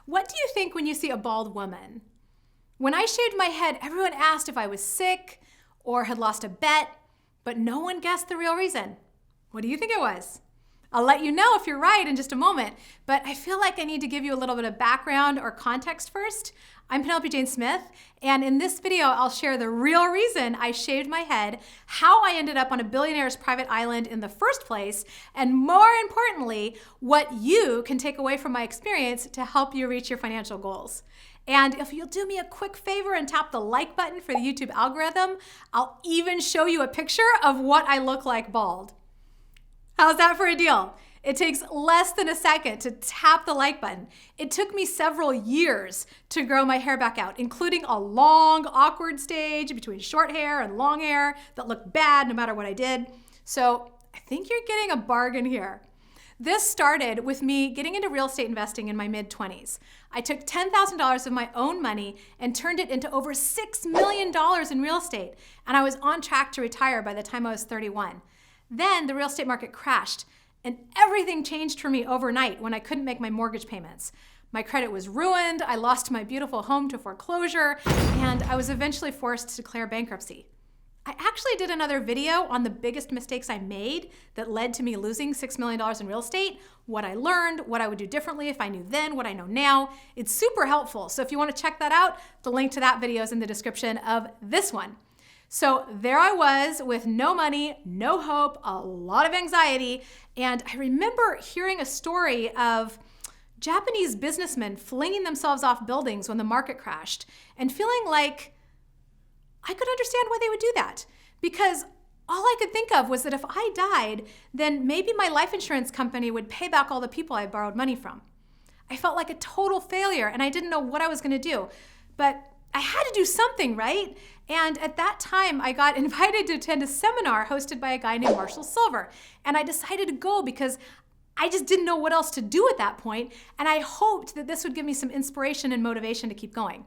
What do you think when you see a bald woman? When I shaved my head, everyone asked if I was sick or had lost a bet, but no one guessed the real reason. What do you think it was? I'll let you know if you're right in just a moment, but I feel like I need to give you a little bit of background or context first. I'm Penelope Jane Smith, and in this video, I'll share the real reason I shaved my head, how I ended up on a billionaire's private island in the first place, and more importantly, what you can take away from my experience to help you reach your financial goals. And if you'll do me a quick favor and tap the like button for the YouTube algorithm, I'll even show you a picture of what I look like bald. How's that for a deal? It takes less than a second to tap the like button. It took me several years to grow my hair back out, including a long, awkward stage between short hair and long hair that looked bad no matter what I did. So I think you're getting a bargain here. This started with me getting into real estate investing in my mid-20s. I took $10,000 of my own money and turned it into over $6 million in real estate, and I was on track to retire by the time I was 31. Then the real estate market crashed, and everything changed for me overnight when I couldn't make my mortgage payments. My credit was ruined, I lost my beautiful home to foreclosure, and I was eventually forced to declare bankruptcy. I actually did another video on the biggest mistakes I made that led to me losing $6 million in real estate, what I learned, what I would do differently if I knew then, what I know now. It's super helpful, so if you want to check that out, the link to that video is in the description of this one. So there I was with no money, no hope, a lot of anxiety, and I remember hearing a story of Japanese businessmen flinging themselves off buildings when the market crashed and feeling like I could understand why they would do that, because all I could think of was that if I died, then maybe my life insurance company would pay back all the people I borrowed money from. I felt like a total failure and I didn't know what I was going to do, but I had to do something, right? And at that time, I got invited to attend a seminar hosted by a guy named Marshall Sylver. And I decided to go because I just didn't know what else to do at that point. And I hoped that this would give me some inspiration and motivation to keep going.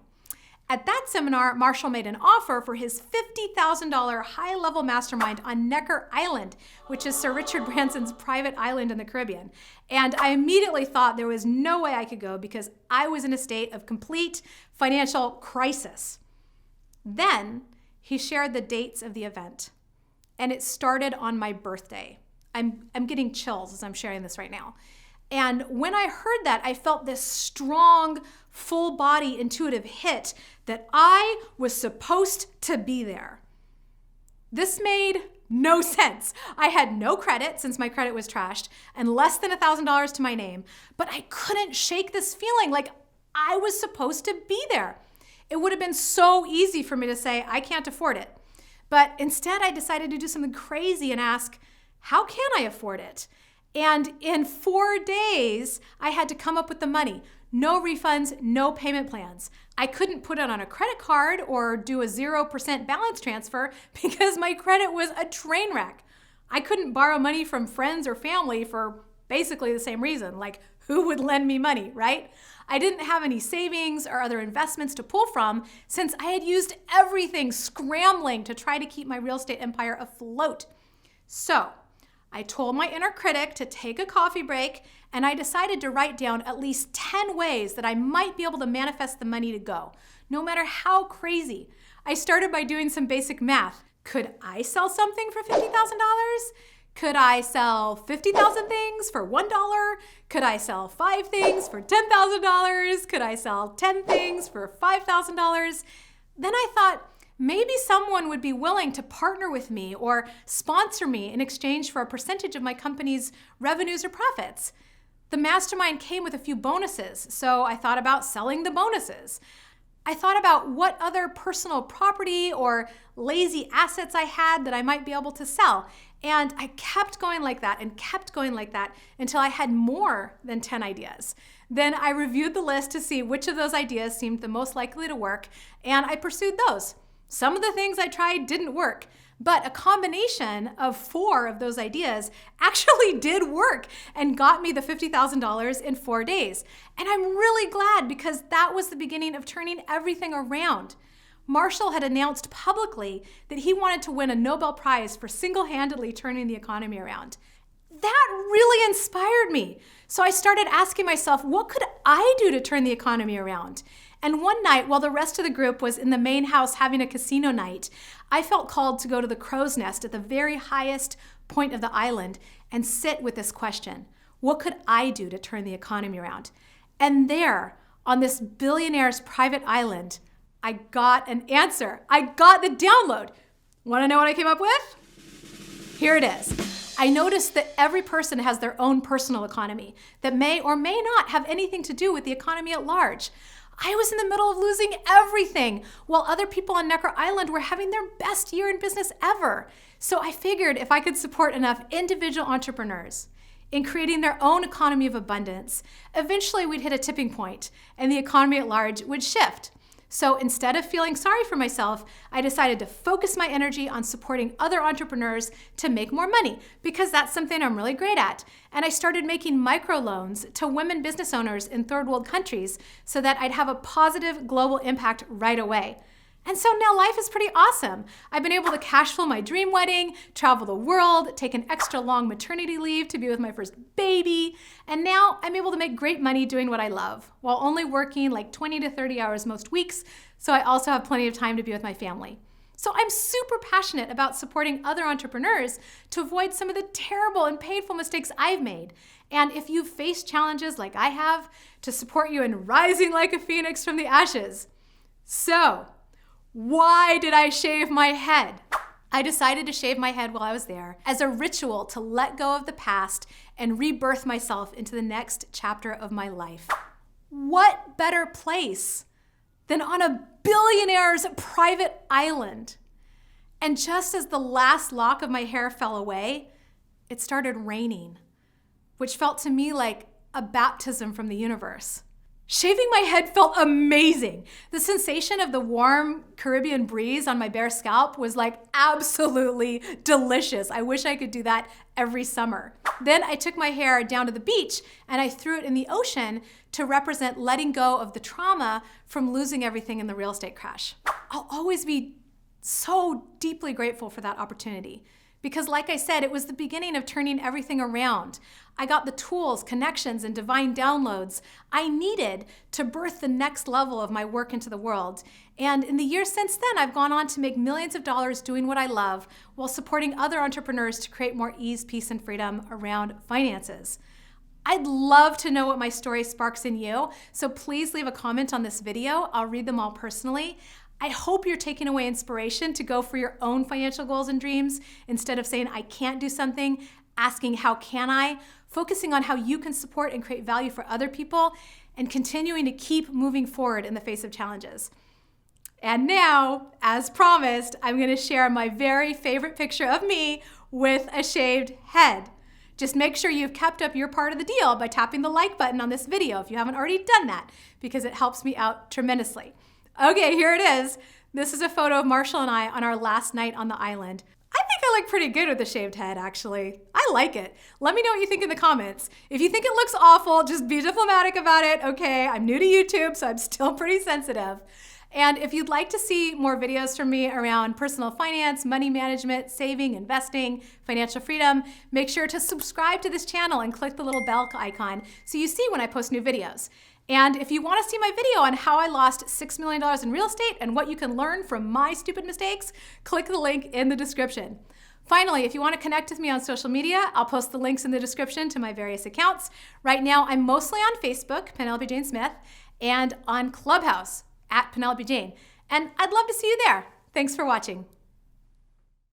At that seminar, Marshall made an offer for his $50,000 high-level mastermind on Necker Island, which is Sir Richard Branson's private island in the Caribbean. And I immediately thought there was no way I could go because I was in a state of complete financial crisis. Then he shared the dates of the event, and it started on my birthday. I'm getting chills as I'm sharing this right now. And when I heard that, I felt this strong, full body intuitive hit that I was supposed to be there. This made no sense. I had no credit since my credit was trashed and less than $1,000 to my name, but I couldn't shake this feeling like I was supposed to be there. It would have been so easy for me to say, I can't afford it. But instead, I decided to do something crazy and ask, how can I afford it? And in 4 days, I had to come up with the money. No refunds, no payment plans. I couldn't put it on a credit card or do a 0% balance transfer because my credit was a train wreck. I couldn't borrow money from friends or family for basically the same reason, like who would lend me money, right? I didn't have any savings or other investments to pull from since I had used everything scrambling to try to keep my real estate empire afloat. So I told my inner critic to take a coffee break, and I decided to write down at least 10 ways that I might be able to manifest the money to go, no matter how crazy. I started by doing some basic math. Could I sell something for $50,000? Could I sell 50,000 things for $1? Could I sell 5 things for $10,000? Could I sell 10 things for $5,000? Then I thought, maybe someone would be willing to partner with me or sponsor me in exchange for a percentage of my company's revenues or profits. The mastermind came with a few bonuses, so I thought about selling the bonuses. I thought about what other personal property or lazy assets I had that I might be able to sell. And I kept going like that and kept going like that until I had more than 10 ideas. Then I reviewed the list to see which of those ideas seemed the most likely to work, and I pursued those. Some of the things I tried didn't work, but a combination of 4 of those ideas actually did work and got me the $50,000 in 4 days. And I'm really glad because that was the beginning of turning everything around. Marshall had announced publicly that he wanted to win a Nobel Prize for single-handedly turning the economy around. that really inspired me. So I started asking myself, what could I do to turn the economy around? And one night, while the rest of the group was in the main house having a casino night, I felt called to go to the crow's nest at the very highest point of the island and sit with this question. What could I do to turn the economy around? And there, on this billionaire's private island, I got an answer. I got the download. Want to know what I came up with? Here it is. I noticed that every person has their own personal economy that may or may not have anything to do with the economy at large. I was in the middle of losing everything while other people on Necker Island were having their best year in business ever. So I figured if I could support enough individual entrepreneurs in creating their own economy of abundance, eventually we'd hit a tipping point and the economy at large would shift. So instead of feeling sorry for myself, I decided to focus my energy on supporting other entrepreneurs to make more money because that's something I'm really great at. And I started making microloans to women business owners in third world countries so that I'd have a positive global impact right away. And so now life is pretty awesome. I've been able to cash flow my dream wedding, travel the world, take an extra long maternity leave to be with my first baby, and now I'm able to make great money doing what I love while only working like 20 to 30 hours most weeks, so I also have plenty of time to be with my family. So I'm super passionate about supporting other entrepreneurs to avoid some of the terrible and painful mistakes I've made. And if you've faced challenges like I have, to support you in rising like a phoenix from the ashes. So, why did I shave my head? I decided to shave my head while I was there as a ritual to let go of the past and rebirth myself into the next chapter of my life. What better place than on a billionaire's private island? And just as the last lock of my hair fell away, it started raining, which felt to me like a baptism from the universe. Shaving my head felt amazing. The sensation of the warm Caribbean breeze on my bare scalp was like absolutely delicious. I wish I could do that every summer. Then I took my hair down to the beach and I threw it in the ocean to represent letting go of the trauma from losing everything in the real estate crash. I'll always be so deeply grateful for that opportunity. Because like I said, it was the beginning of turning everything around. I got the tools, connections, and divine downloads I needed to birth the next level of my work into the world. And in the years since then, I've gone on to make millions of dollars doing what I love while supporting other entrepreneurs to create more ease, peace, and freedom around finances. I'd love to know what my story sparks in you, so please leave a comment on this video. I'll read them all personally. I hope you're taking away inspiration to go for your own financial goals and dreams instead of saying, I can't do something, asking, how can I? Focusing on how you can support and create value for other people and continuing to keep moving forward in the face of challenges. And now, as promised, I'm going to share my very favorite picture of me with a shaved head. Just make sure you've kept up your part of the deal by tapping the like button on this video if you haven't already done that, because it helps me out tremendously. Okay, here it is. This is a photo of Marshall and I on our last night on the island. I think I look pretty good with the shaved head, actually. I like it. Let me know what you think in the comments. If you think it looks awful, just be diplomatic about it, okay? I'm new to YouTube, so I'm still pretty sensitive. And if you'd like to see more videos from me around personal finance, money management, saving, investing, financial freedom, make sure to subscribe to this channel and click the little bell icon so you see when I post new videos. And if you want to see my video on how I lost $6 million in real estate and what you can learn from my stupid mistakes, click the link in the description. Finally, if you want to connect with me on social media, I'll post the links in the description to my various accounts. Right now, I'm mostly on Facebook, Penelope Jane Smith, and on Clubhouse, @Penelope Jane. And I'd love to see you there. Thanks for watching.